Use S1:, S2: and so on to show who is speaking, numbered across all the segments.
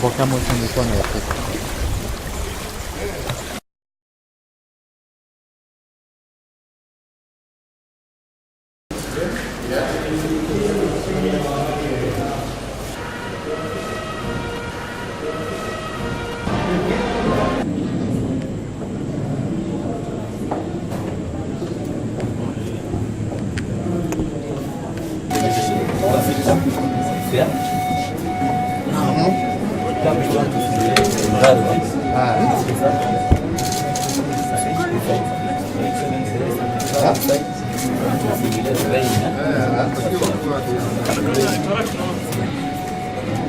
S1: Invocamos en mikono ya Kristo.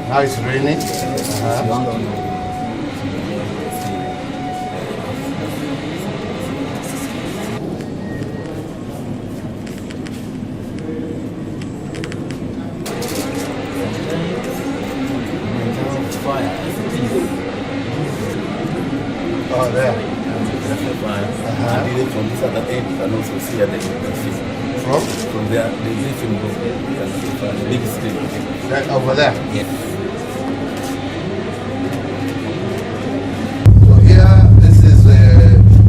S2: Now it's raining. Oh, there.
S3: I did it from this other end. You can also see at the fish. From there, the vision goes. You can see the big screen.
S2: Right over there?
S3: Yeah.
S2: So here, this is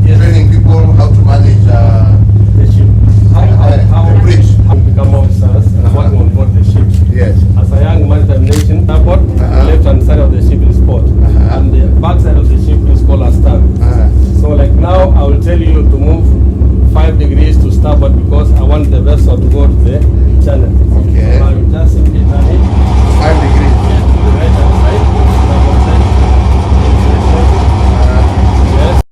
S2: training people how to manage
S4: the ship.
S2: the bridge.
S4: How to become officers and working on board the ship.
S2: Yes.
S4: As a young maritime nation, starboard, the left-hand side of the ship is port, and the back side of the ship is called astern. So like now, I will tell you to move 5 degrees to starboard because I want the vessel to go to the channel.
S2: Okay.
S4: So I will just simply turn it
S2: 5 degrees.
S4: to the right-hand side, starboard side. Yes.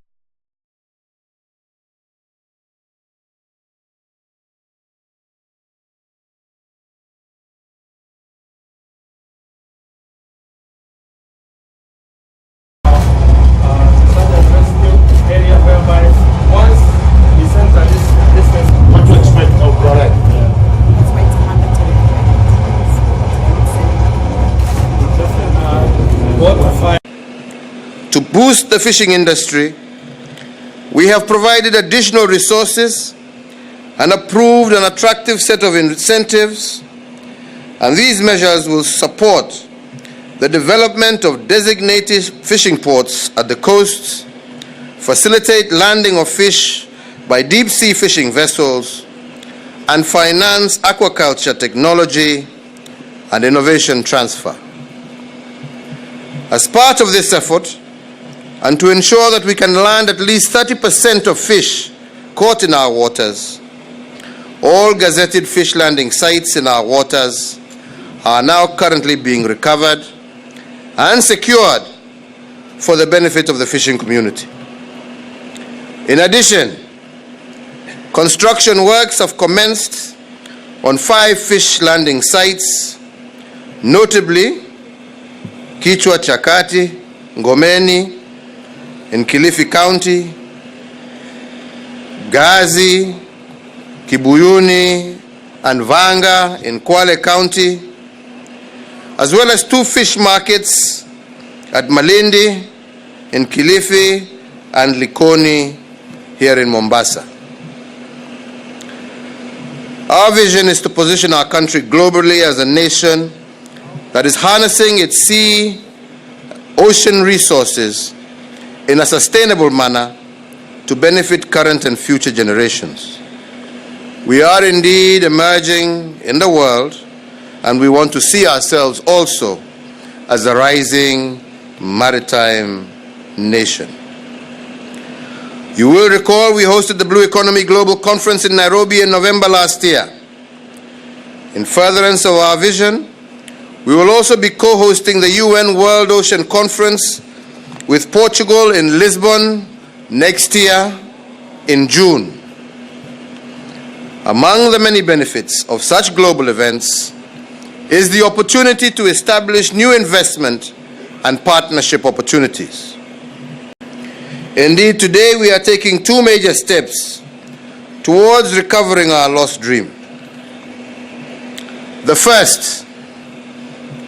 S4: Area whereby once we center this distance,
S2: What to expect? Oh, correct.
S5: To boost the fishing industry, we have provided additional resources and approved an attractive set of incentives, and these measures will support the development of designated fishing ports at the coasts, facilitate landing of fish by deep-sea fishing vessels, and finance aquaculture technology and innovation transfer. As part of this effort, and to ensure that we can land at least 30% of fish caught in our waters, all gazetted fish landing sites in our waters are now currently being recovered and secured for the benefit of the fishing community. In addition, construction works have commenced on 5 fish landing sites, notably Kichwa Chakati, Ngomeni in Kilifi County, Gazi, Kibuyuni, and Vanga in Kwale County, as well as 2 fish markets at Malindi in Kilifi and Likoni here in Mombasa. Our vision is to position our country globally as a nation that is harnessing its sea, ocean resources in a sustainable manner to benefit current and future generations. We are indeed emerging in the world, and we want to see ourselves also as a rising maritime nation. You will recall we hosted the Blue Economy Global Conference in Nairobi in November last year. In furtherance of our vision, we will also be co-hosting the UN World Ocean Conference with Portugal in Lisbon next year in June. Among the many benefits of such global events is the opportunity to establish new investment and partnership opportunities. Indeed, today we are taking two major steps towards recovering our lost dream. The first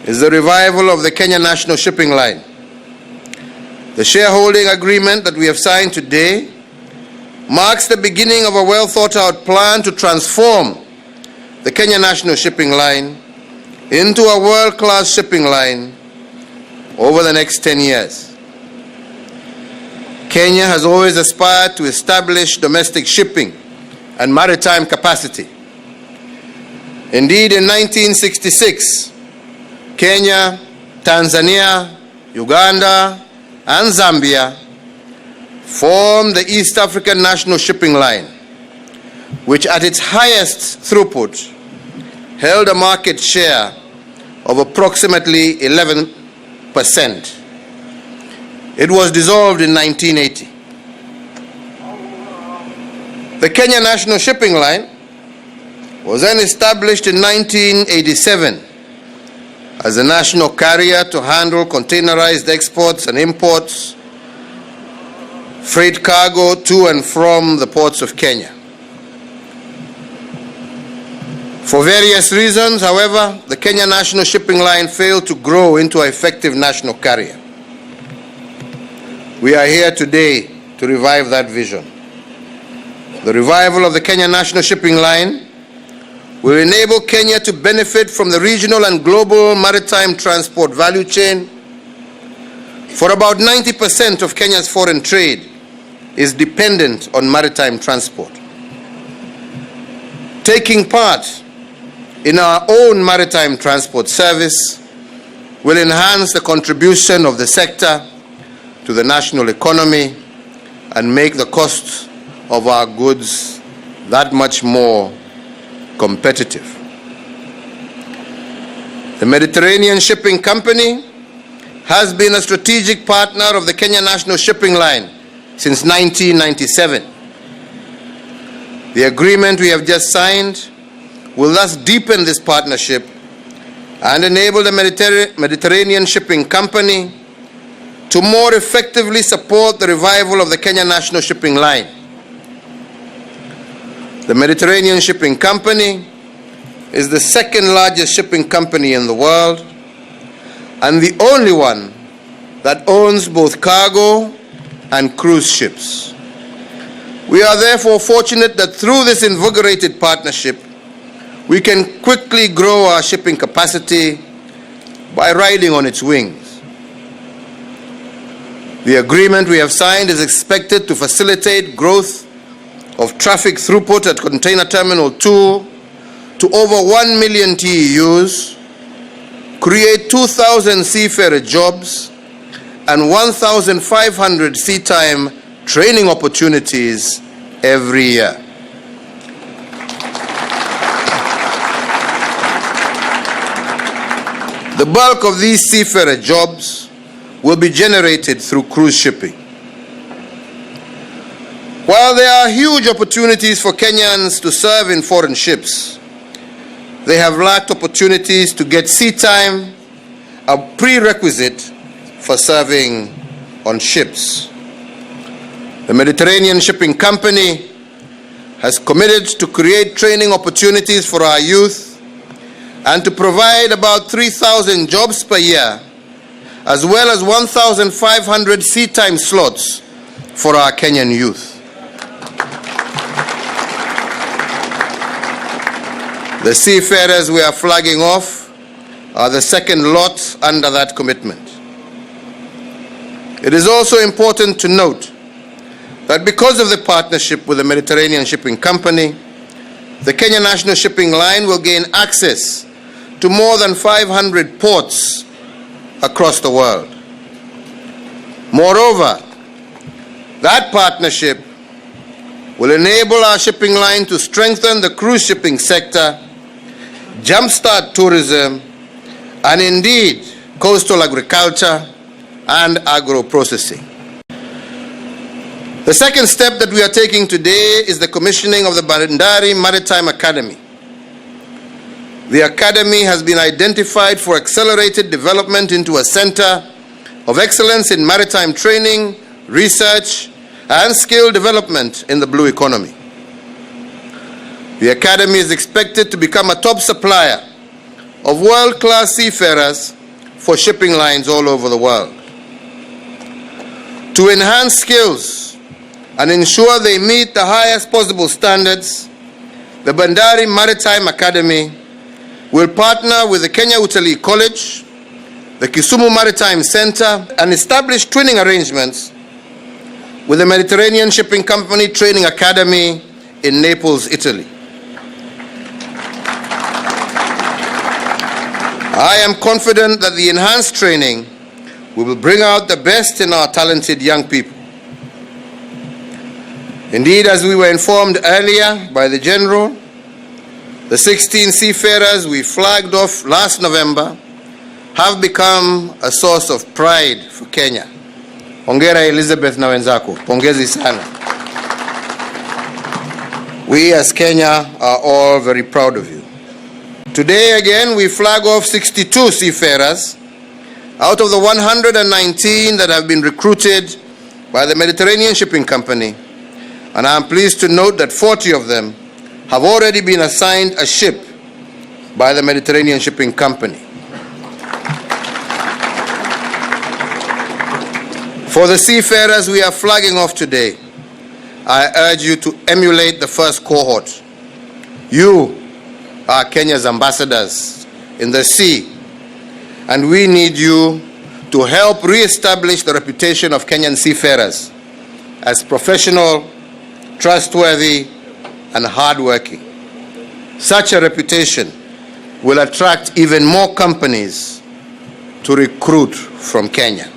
S5: is the revival of the Kenya National Shipping Line. The shareholding agreement that we have signed today marks the beginning of a well-thought-out plan to transform the Kenya National Shipping Line into a world-class shipping line over the next 10 years. Kenya has always aspired to establish domestic shipping and maritime capacity. Indeed, in 1966, Kenya, Tanzania, Uganda, and Zambia formed the East African National Shipping Line, which at its highest throughput held a market share of approximately 11%. It was dissolved in 1980. The Kenya National Shipping Line was then established in 1987 as a national carrier to handle containerized exports and imports, freight cargo to and from the ports of Kenya. For various reasons, however, the Kenya National Shipping Line failed to grow into an effective national carrier. We are here today to revive that vision. The revival of the Kenya National Shipping Line will enable Kenya to benefit from the regional and global maritime transport value chain. For about 90% of Kenya's foreign trade is dependent on maritime transport. Taking part in our own maritime transport service will enhance the contribution of the sector to the national economy and make the cost of our goods that much more competitive. The Mediterranean Shipping Company has been a strategic partner of the Kenya National Shipping Line since 1997. The agreement we have just signed will thus deepen this partnership and enable the Mediterranean Shipping Company to more effectively support the revival of the Kenya National Shipping Line. The Mediterranean Shipping Company is the second largest shipping company in the world and the only one that owns both cargo and cruise ships. We are therefore fortunate that through this invigorated partnership, we can quickly grow our shipping capacity by riding on its wings. The agreement we have signed is expected to facilitate growth of traffic throughput at Container Terminal 2 to over 1 million TEUs, create 2,000 seafarer jobs, and 1,500 sea time training opportunities every year. The bulk of these seafarer jobs will be generated through cruise shipping. While there are huge opportunities for Kenyans to serve in foreign ships, they have lacked opportunities to get sea time, a prerequisite for serving on ships. The Mediterranean Shipping Company has committed to create training opportunities for our youth and to provide about 3,000 jobs per year, as well as 1,500 sea time slots for our Kenyan youth. The seafarers we are flagging off are the second lot under that commitment. It is also important to note that because of the partnership with the Mediterranean Shipping Company, the Kenya National Shipping Line will gain access to more than 500 ports across the world. Moreover, that partnership will enable our shipping line to strengthen the cruise shipping sector, jumpstart tourism, and indeed coastal agriculture and agro-processing. The second step that we are taking today is the commissioning of the Bandari Maritime Academy. The academy has been identified for accelerated development into a center of excellence in maritime training, research, and skill development in the blue economy. The academy is expected to become a top supplier of world-class seafarers for shipping lines all over the world. To enhance skills and ensure they meet the highest possible standards, the Bandari Maritime Academy will partner with the Kenya Utalii College, the Kisumu Maritime Center, and establish twinning arrangements with the Mediterranean Shipping Company Training Academy in Naples, Italy. I am confident that the enhanced training will bring out the best in our talented young people. Indeed, as we were informed earlier by the General, the 16 seafarers we flagged off last November have become a source of pride for Kenya. Hongera Elizabeth na wenzako, pongezi sana. We as Kenya are all very proud of you. Today again we flag off 62 seafarers out of the 119 that have been recruited by the Mediterranean Shipping Company, and I am pleased to note that 40 of them have already been assigned a ship by the Mediterranean Shipping Company. For the seafarers we are flagging off today, I urge you to emulate the first cohort. You are Kenya's ambassadors in the sea, and we need you to help re-establish the reputation of Kenyan seafarers as professional, trustworthy, and hardworking. Such a reputation will attract even more companies to recruit from Kenya.